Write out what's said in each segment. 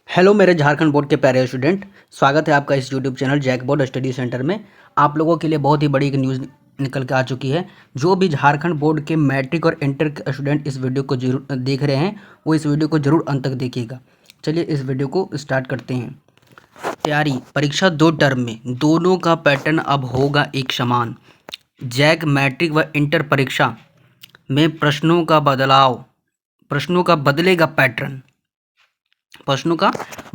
Hello मेरे Jharkhand board के प्यारे स्टूडेंट, स्वागत है आपका इस YouTube channel JAC board study centre में। आप लोगों के लिए बहुत ही बड़ी एक न्यूज़ निकल के आ चुकी है। जो भी झारखंड बोर्ड के मैट्रिक और इंटर के स्टूडेंट इस वीडियो को जरूर देख रहे हैं, वो इस वीडियो को जरूर अंत तक देखिएगा। चलिए इस वीडियो को स्टार्ट करते हैं। तैयारी परीक्षा 2 टर्म में दोनों का पैटर्न अब होगा एक समान। जैक मैट्रिक व इंटर परीक्षा में प्रश्नों का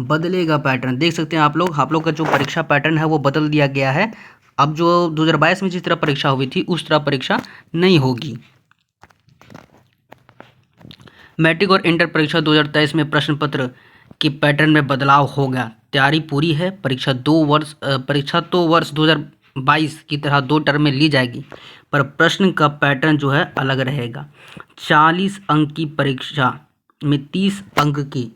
बदलेगा पैटर्न देख सकते हैं आप लोग का जो परीक्षा पैटर्न है वो बदल दिया गया है। अब जो 2022 में जिस तरह परीक्षा हुई थी उस तरह परीक्षा नहीं होगी। मैट्रिक और इंटर परीक्षा 2023 में प्रश्न पत्र के पैटर्न में बदलाव होगा। तैयारी पूरी है। परीक्षा तो वर्ष 2022 की तरह 2 टर्म में ली जाएगी, पर प्रश्न का पैटर्न जो है अलग रहेगा। 40 अंक की परीक्षा में 30 अंक के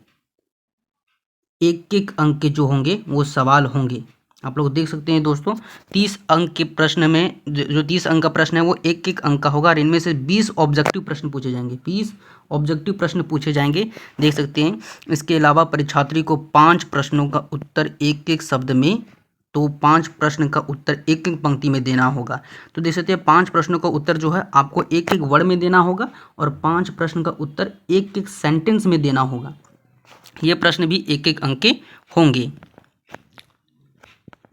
एक अंक के जो होंगे वो सवाल होंगे। आप लोग देख सकते हैं दोस्तों, 30 अंक के प्रश्न में जो 30 अंक का प्रश्न है वो एक अंक का होगा और इनमें से 20 ऑब्जेक्टिव प्रश्न पूछे जाएंगे। 20 ऑब्जेक्टिव प्रश्न पूछे जाएंगे, देख सकते हैं। इसके अलावा परीक्षार्थी को 5 प्रश्नों का उत्तर एक शब्द में, तो 5 प्रश्न का उत्तर एक पंक्ति में देना होगा। तो देख सकते हैं 5 प्रश्नों का उत्तर जो है आपको एक वर्ड में देना होगा और 5 प्रश्न का उत्तर एक सेंटेंस में देना होगा। ये प्रश्न भी एक अंक के होंगे।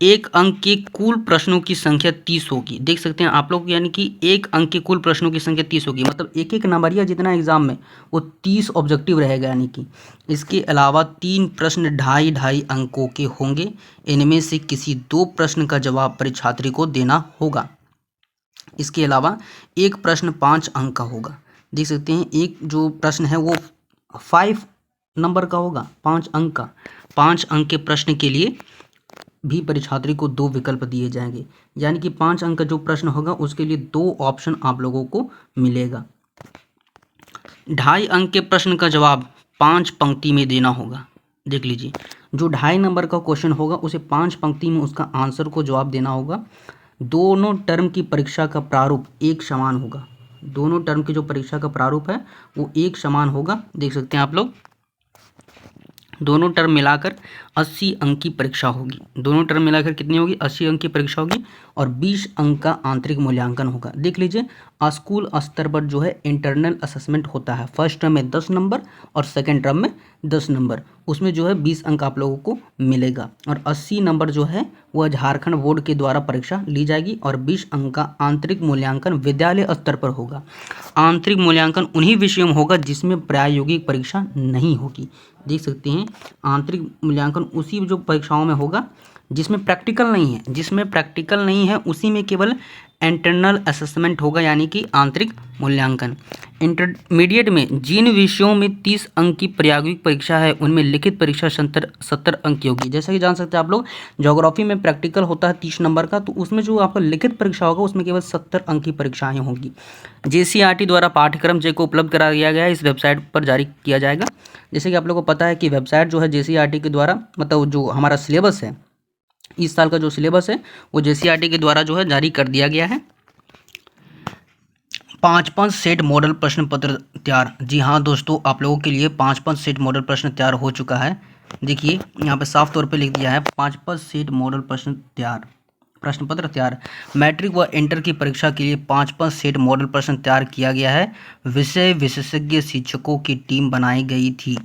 एक अंक के कुल प्रश्नों की संख्या 30 होगी। देख सकते हैं आप लोग, यानी कि एक अंक के कुल प्रश्नों की संख्या 30 होगी, मतलब एक नंबरिया जितना एग्जाम में वो 30 ऑब्जेक्टिव रहेगा। यानी कि इसके अलावा 3 प्रश्न ढाई अंकों के होंगे। इनमें से किसी 2 प्रश्न का जवाब परीक्षार्थी को देना होगा। इसके अलावा एक प्रश्न 5 अंक का होगा। देख सकते हैं एक जो प्रश्न है वो 5 नंबर का होगा, 5 अंक का। 5 अंक के प्रश्न के लिए भी परीक्षार्थी को 2 विकल्प दिए जाएंगे, यानी कि 5 अंक का जो प्रश्न होगा उसके लिए 2 ऑप्शन आप लोगों को मिलेगा। ढाई अंक के प्रश्न का जवाब 5 पंक्ति में देना होगा। देख लीजिए, जो 2.5 नंबर का क्वेश्चन होगा उसे 5 पंक्ति में उसका आंसर को जवाब देना होगा। दोनों टर्म की परीक्षा का प्रारूप एक समान होगा। दोनों टर्म की जो परीक्षा का प्रारूप है वो एक समान होगा। देख सकते हैं आप लोग, दोनों टर्म मिलाकर 80 अंक की परीक्षा होगी। दोनों टर्म मिलाकर कितनी होगी? 80 अंक की परीक्षा होगी और 20 अंक का आंतरिक मूल्यांकन होगा। देख लीजिए, स्कूल स्तर पर जो है इंटरनल असेसमेंट होता है। फर्स्ट टर्म में 10 नंबर और सेकेंड टर्म में 10 नंबर, उसमें जो है 20 अंक आप लोगों को मिलेगा और 80 नंबर जो है वह झारखंड बोर्ड के द्वारा परीक्षा ली जाएगी और 20 अंक का आंतरिक मूल्यांकन विद्यालय स्तर पर होगा। आंतरिक मूल्यांकन उन्हीं विषयों में होगा जिसमें प्रायोगिक परीक्षा नहीं होगी। देख सकते हैं, आंतरिक मूल्यांकन उसी जो परीक्षाओं में होगा जिसमें प्रैक्टिकल नहीं है, उसी में केवल इंटरनल असेसमेंट होगा, यानी कि आंतरिक मूल्यांकन। इंटरमीडिएट में जिन विषयों में 30 अंक की प्रायोगिक परीक्षा है उनमें लिखित परीक्षा 70 अंक की होगी। जैसा कि जान सकते हैं आप लोग, ज्योग्राफी में प्रैक्टिकल होता है 30 नंबर का, तो उसमें जो आपका लिखित परीक्षा होगा उसमें केवल 70 अंक की परीक्षाएं होंगी। JCERT द्वारा पाठ्यक्रम को उपलब्ध करा दिया गया है, इस वेबसाइट पर जारी किया जाएगा। जैसे कि आप लोगों को पता है कि वेबसाइट जो है JCERT के द्वारा, मतलब जो हमारा सिलेबस है, इस साल का जो सिलेबस है वो JCERT के द्वारा जो है जारी कर दिया गया है। 5 सेट मॉडल प्रश्न पत्र तैयार। जी हाँ दोस्तों, आप लोगों के लिए 5 सेट मॉडल प्रश्न तैयार हो चुका है। देखिए यहाँ पे साफ तौर पे लिख दिया है 5 सेट मॉडल प्रश्न पत्र तैयार। मैट्रिक व इंटर की परीक्षा के लिए 5 सेट मॉडल प्रश्न तैयार किया गया है। विषय विशेषज्ञ शिक्षकों की टीम बनाई गई थी।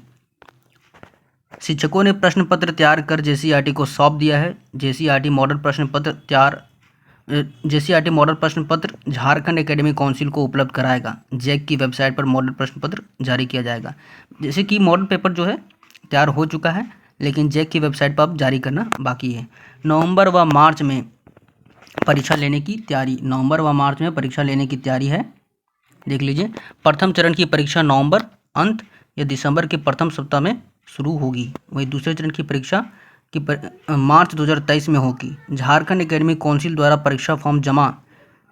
शिक्षकों ने प्रश्न पत्र तैयार कर JCERT को सौंप दिया है। JCERT मॉडल प्रश्न पत्र झारखंड एकेडमिक काउंसिल को उपलब्ध कराएगा। जैक की वेबसाइट पर मॉडल प्रश्न पत्र जारी किया जाएगा। जैसे कि मॉडल पेपर जो है तैयार हो चुका है, लेकिन जैक की वेबसाइट पर अब जारी करना बाकी है। नवंबर व मार्च में परीक्षा लेने की तैयारी है। देख लीजिए, प्रथम चरण की परीक्षा नवंबर अंत या दिसंबर के प्रथम सप्ताह में शुरू होगी। वही दूसरे चरण की परीक्षा की मार्च 2023 में होगी। झारखंड एकेडमिक काउंसिल द्वारा परीक्षा फॉर्म जमा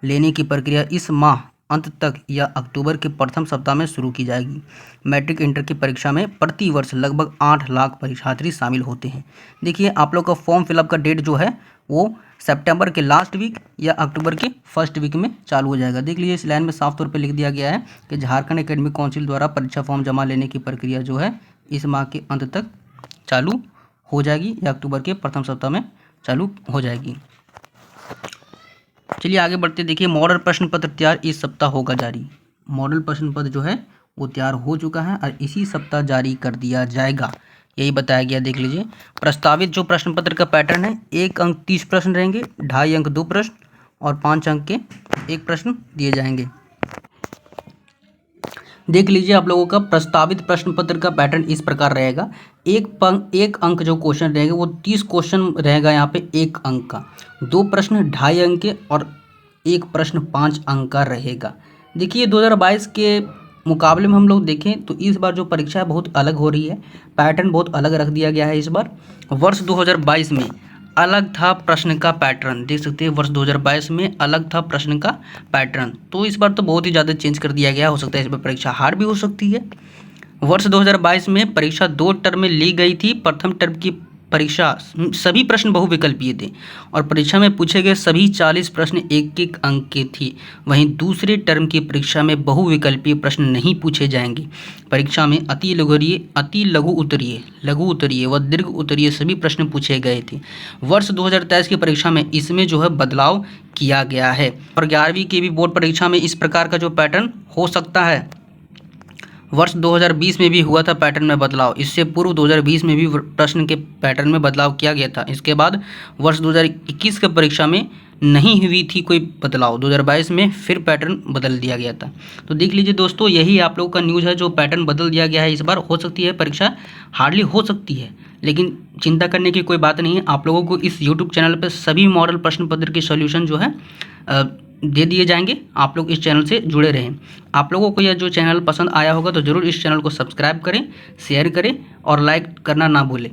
लेने की प्रक्रिया इस माह अंत तक या अक्टूबर के प्रथम सप्ताह में शुरू की जाएगी। मैट्रिक इंटर की परीक्षा में प्रति वर्ष लगभग 8 लाख परीक्षार्थी शामिल होते हैं। देखिए, आप लोग का फॉर्म फिलअप का डेट जो है वो सितंबर के लास्ट वीक या अक्टूबर के फर्स्ट वीक में चालू हो जाएगा। देख लीजिए, इस लाइन में साफ तौर पे लिख दिया गया है कि झारखंड एकेडमिक काउंसिल द्वारा परीक्षा फॉर्म जमा लेने की प्रक्रिया जो है इस माह के अंत तक चालू हो जाएगी या अक्टूबर के प्रथम सप्ताह में चालू हो जाएगी। चलिए आगे बढ़ते, देखिए मॉडल प्रश्न पत्र तैयार इस सप्ताह होगा जारी। मॉडल प्रश्न पत्र जो है वो तैयार हो चुका है और इसी सप्ताह जारी कर दिया जाएगा, यही बताया गया। देख लीजिए प्रस्तावित जो प्रश्न पत्र का पैटर्न है, 1 अंक 30 प्रश्न रहेंगे, 2.5 अंक 2 प्रश्न और 5 अंक के 1 प्रश्न दिए जाएंगे। देख लीजिए आप लोगों का प्रस्तावित प्रश्न पत्र का पैटर्न इस प्रकार रहेगा। एक अंक जो क्वेश्चन रहेगा वो 30 क्वेश्चन रहेगा यहाँ पे 1 अंक का, 2 प्रश्न 2.5 अंक के और 1 प्रश्न 5 अंक का रहेगा। देखिए 2022 के मुकाबले में हम लोग देखें तो इस बार जो परीक्षा है बहुत अलग हो रही है, पैटर्न बहुत अलग रख दिया गया है। इस बार वर्ष 2022 में अलग था प्रश्न का पैटर्न, देख सकते हैं वर्ष 2022 में अलग था प्रश्न का पैटर्न, तो इस बार तो बहुत ही ज़्यादा चेंज कर दिया गया। हो सकता है इस बार परीक्षा हार्ड भी हो सकती है। वर्ष 2022 में परीक्षा 2 टर्म में ली गई थी। प्रथम टर्म की परीक्षा सभी प्रश्न बहुविकल्पीय थे और परीक्षा में पूछे गए सभी 40 प्रश्न 1-1 अंक के थे। वहीं दूसरे टर्म की परीक्षा में बहुविकल्पीय प्रश्न नहीं पूछे जाएंगे। परीक्षा में अति लघु उत्तरीय व दीर्घ उत्तरीय सभी प्रश्न पूछे गए थे। वर्ष 2023 की परीक्षा में इसमें जो है बदलाव किया गया है और 11वीं की भी बोर्ड परीक्षा में इस प्रकार का जो पैटर्न हो सकता है। वर्ष 2020 में भी हुआ था पैटर्न में बदलाव, इससे पूर्व 2020 में भी प्रश्न के पैटर्न में बदलाव किया गया था। इसके बाद वर्ष 2021 के परीक्षा में नहीं हुई थी कोई बदलाव, 2022 में फिर पैटर्न बदल दिया गया था। तो देख लीजिए दोस्तों, यही आप लोगों का न्यूज़ है, जो पैटर्न बदल दिया गया है। इस बार हो सकती है परीक्षा हार्डली हो सकती है, लेकिन चिंता करने की कोई बात नहीं है। आप लोगों को इस यूट्यूब चैनल पर सभी मॉडल प्रश्न पत्र के सॉल्यूशन जो है दे दिए जाएंगे। आप लोग इस चैनल से जुड़े रहें। आप लोगों को यह जो चैनल पसंद आया होगा तो ज़रूर इस चैनल को सब्सक्राइब करें, शेयर करें और लाइक करना ना भूलें।